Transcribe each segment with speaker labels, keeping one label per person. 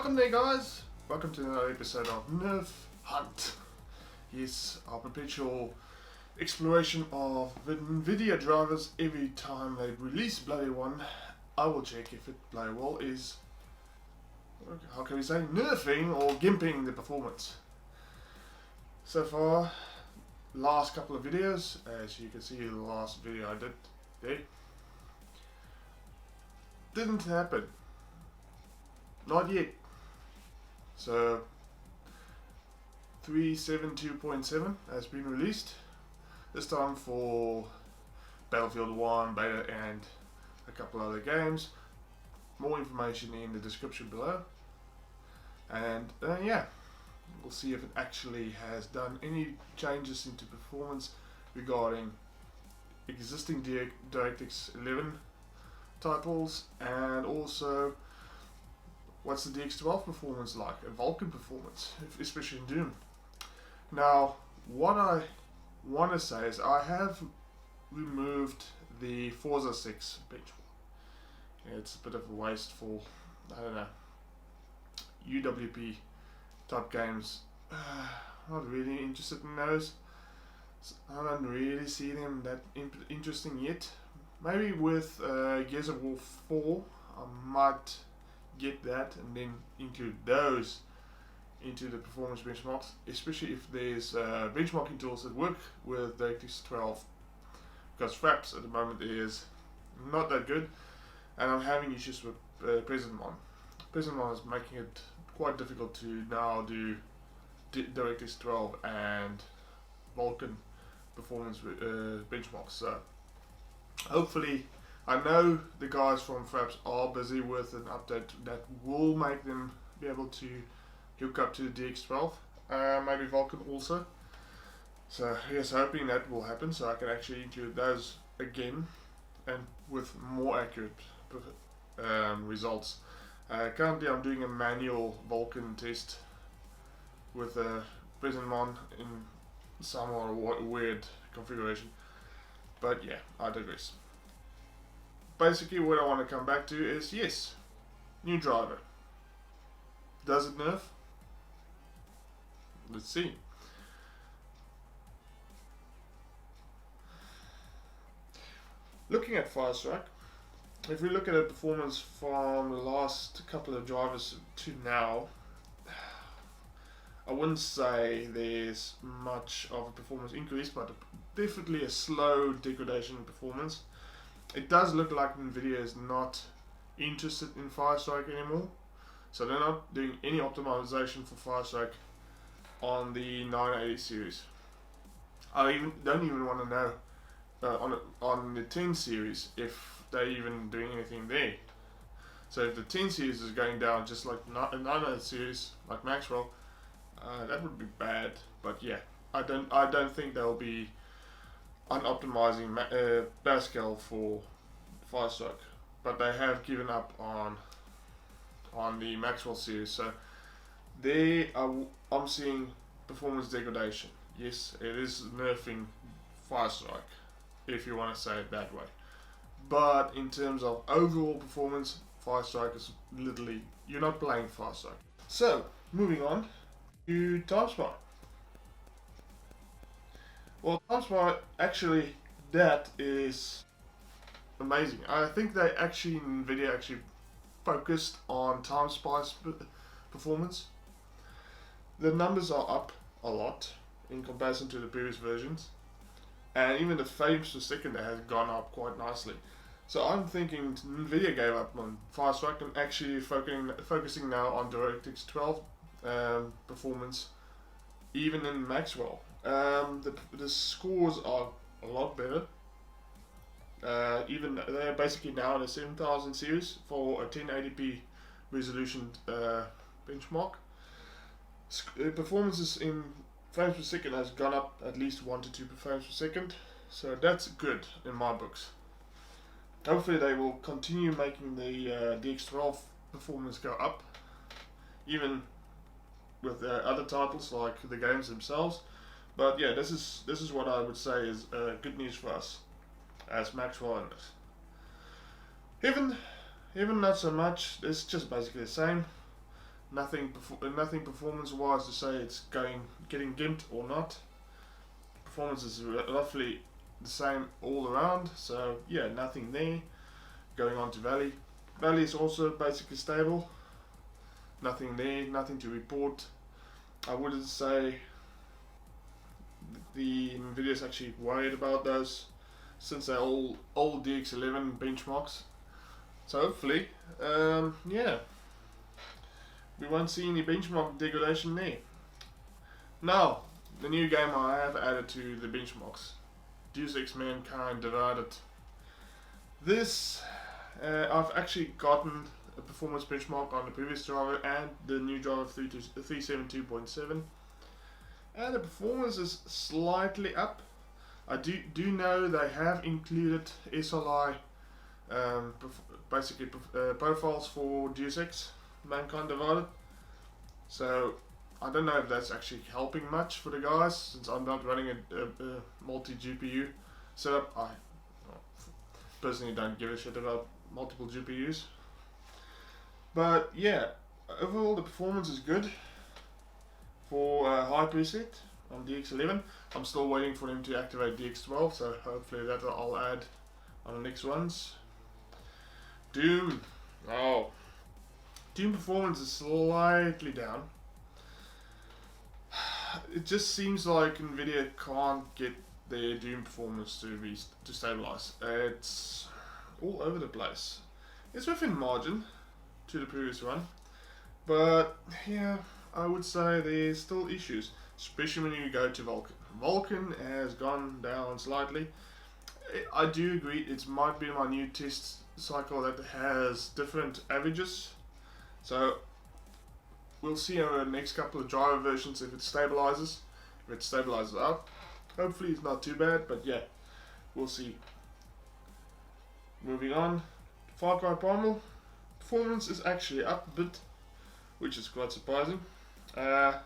Speaker 1: Welcome there, guys. Welcome to another episode of Nerf Hunt. Yes, our perpetual exploration of Nvidia drivers. Every time they release bloody one, I will check if it bloody well is, how can we say, nerfing or gimping the performance. So far, last couple of videos, as you can see, the last video I did there, didn't happen. Not yet. So 3.72.7 has been released. This time for Battlefield 1 beta and a couple other games. More information in the description below. And yeah, we'll see if it actually has done any changes into performance regarding existing DirectX 11 titles, and also what's the DX12 performance like, a Vulkan performance, especially in Doom. Now, what I want to say is I have removed the Forza 6 benchmark. It's a bit of a waste for, I don't know, UWP type games. Not really interested in those. I don't really see them that interesting yet. Maybe with Gears of War 4, I might get that and then include those into the performance benchmarks, especially if there's benchmarking tools that work with DirectX 12, because Fraps at the moment is not that good, and I'm having issues with Presentmon. Presentmon is making it quite difficult to now do DirectX 12 and Vulkan performance benchmarks. So hopefully, I know the guys from Fraps are busy with an update that will make them be able to hook up to the DX12, maybe Vulkan also. So yes, hoping that will happen so I can actually include those again and with more accurate results. Currently I'm doing a manual Vulkan test with a Presentmon in somewhat weird configuration, but yeah, I digress. Basically what I want to come back to is, yes, new driver. Does it nerf? Let's see. Looking at Firestrike, if we look at the performance from the last couple of drivers to now, I wouldn't say there's much of a performance increase, but definitely a slow degradation in performance. It does look like Nvidia is not interested in Firestrike anymore, so they're not doing any optimization for Firestrike on the 980 series. I don't even want to know on the 10 series if they're even doing anything there. So if the 10 series is going down just like a 980 series, like Maxwell, that would be bad. But yeah, I don't think they'll be unoptimizing Pascal for Firestrike, but they have given up on the Maxwell series. So I'm seeing performance degradation. Yes, it is nerfing Firestrike, if you want to say it that way. But in terms of overall performance, Firestrike is literally, you're not playing Firestrike. So moving on to TimeSpy. Well, TimeSpy, actually, that is amazing. I think Nvidia actually focused on TimeSpy's performance. The numbers are up a lot in comparison to the previous versions, and even the frames per second has gone up quite nicely. So I'm thinking Nvidia gave up on Firestrike and actually focusing now on DirectX 12 performance, even in Maxwell. The scores are a lot better. Even they're basically now in a 7000 series for a 1080p resolution benchmark. Performances in frames per second has gone up at least 1 to 2 frames per second, so that's good in my books. Hopefully they will continue making the DX12 performance go up, even with other titles like the games themselves. But yeah, this is what I would say is good news for us as Maxwell owners. Heaven not so much. It's just basically the same. Nothing performance-wise to say it's getting gimped or not. Performance is roughly the same all around, so yeah, nothing there. Going on to Valley. Valley is also basically stable. Nothing there, nothing to report. I wouldn't say the Nvidia is actually worried about those, since they're all old DX11 benchmarks. So hopefully, yeah, we won't see any benchmark degradation there. Now, the new game I have added to the benchmarks, Deus Ex Mankind Divided. This, I've actually gotten a performance benchmark on the previous driver and the new driver 372.7, and the performance is slightly up. I do know they have included SLI profiles for Deus Ex Mankind Divided, so I don't know if that's actually helping much for the guys, since I'm not running a multi GPU setup. I personally don't give a shit about multiple GPUs, but yeah, overall the performance is good for high preset on DX11. I'm still waiting for them to activate DX12, so hopefully that I'll add on the next ones. Doom. Oh, Doom performance is slightly down. It just seems like Nvidia can't get their Doom performance to stabilize. It's all over the place. It's within margin to the previous one, but yeah, I would say there's still issues, especially when you go to Vulkan. Vulkan has gone down slightly. I do agree it might be my new test cycle that has different averages, so we'll see over the next couple of driver versions if it stabilizes. If it stabilizes out, hopefully it's not too bad, but yeah, we'll see. Moving on, Far Cry Primal. Performance is actually up a bit, which is quite surprising. But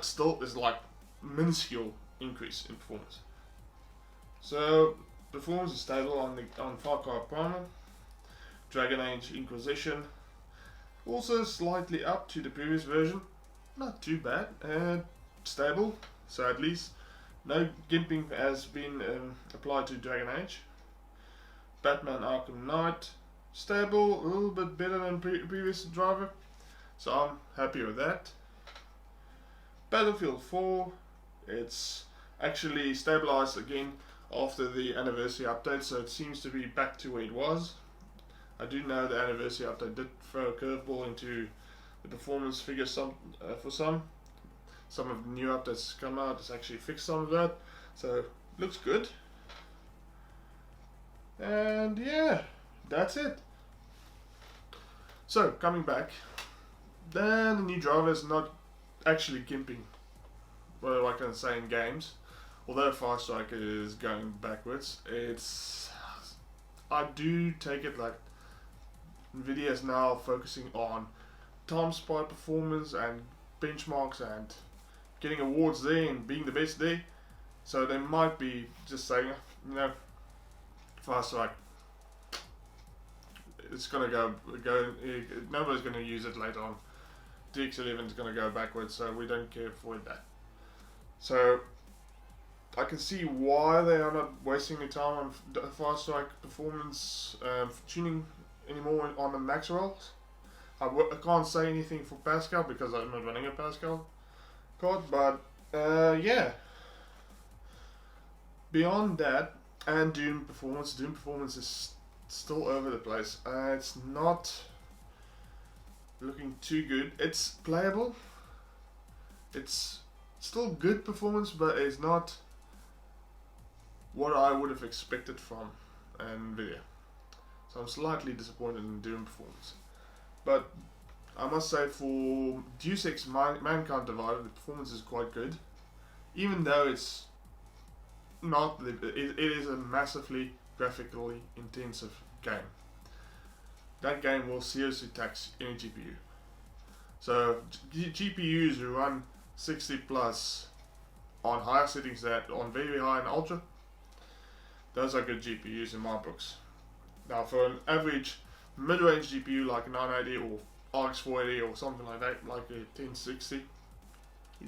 Speaker 1: still, there's like minuscule increase in performance. So performance is stable on Far Cry Primal. Dragon Age Inquisition also slightly up to the previous version. Not too bad. Stable. So at least no gimping has been applied to Dragon Age. Batman Arkham Knight. Stable, a little bit better than previous driver, so I'm happy with that. Battlefield 4, it's actually stabilized again after the anniversary update, so it seems to be back to where it was. I do know the anniversary update did throw a curveball into the performance figures for some. Some of the new updates come out, it's actually fixed some of that, so looks good. And yeah, that's it. So coming back, then the new driver is not actually gimping, what I can say in games. Although Firestrike is going backwards, I do take it like Nvidia is now focusing on time spy performance and benchmarks and getting awards there and being the best there. So they might be just saying, you know, Firestrike, it's gonna go. Nobody's gonna use it later on. DX11 is gonna go backwards, so we don't care for that. So I can see why they are not wasting their time on Firestrike performance tuning anymore on the Maxwells. I can't say anything for Pascal because I'm not running a Pascal card, but yeah. Beyond that, and Doom performance is still over the place. It's not looking too good. It's playable. It's still good performance, but it's not what I would have expected from Nvidia. So I'm slightly disappointed in Doom performance. But I must say for Deus Ex Mankind Divided, the performance is quite good. Even though it's not, it is a massively graphically intensive game. That game will seriously tax any GPU. So GPUs who run 60 plus on higher settings than on very high and ultra, those are good GPUs in my books. Now for an average mid-range GPU like a 980 or RX 480 or something like that, like a 1060.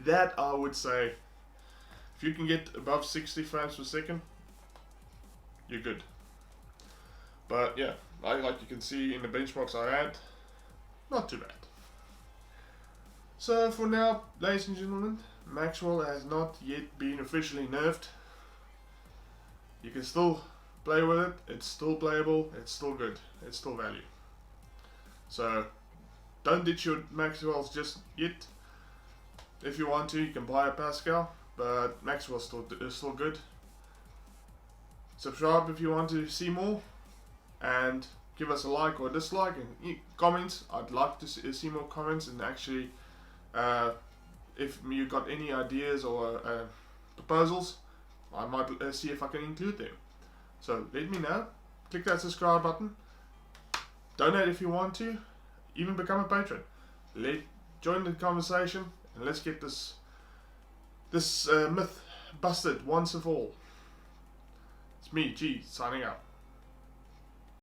Speaker 1: That I would say, if you can get above 60 frames per second, you're good. But yeah, like you can see in the benchmarks I had, not too bad. So for now, ladies and gentlemen, Maxwell has not yet been officially nerfed. You can still play with it, it's still playable, it's still good, it's still value. So don't ditch your Maxwells just yet. If you want to, you can buy a Pascal, but Maxwell's still good. Subscribe if you want to see more, and give us a like or a dislike, and comments. I'd like to see more comments, and actually if you got any ideas or proposals, I might see if I can include them. So let me know. Click that subscribe button. Donate if you want to. Even become a patron. Join the conversation, and let's get this myth busted once and for all. It's me, G, signing out.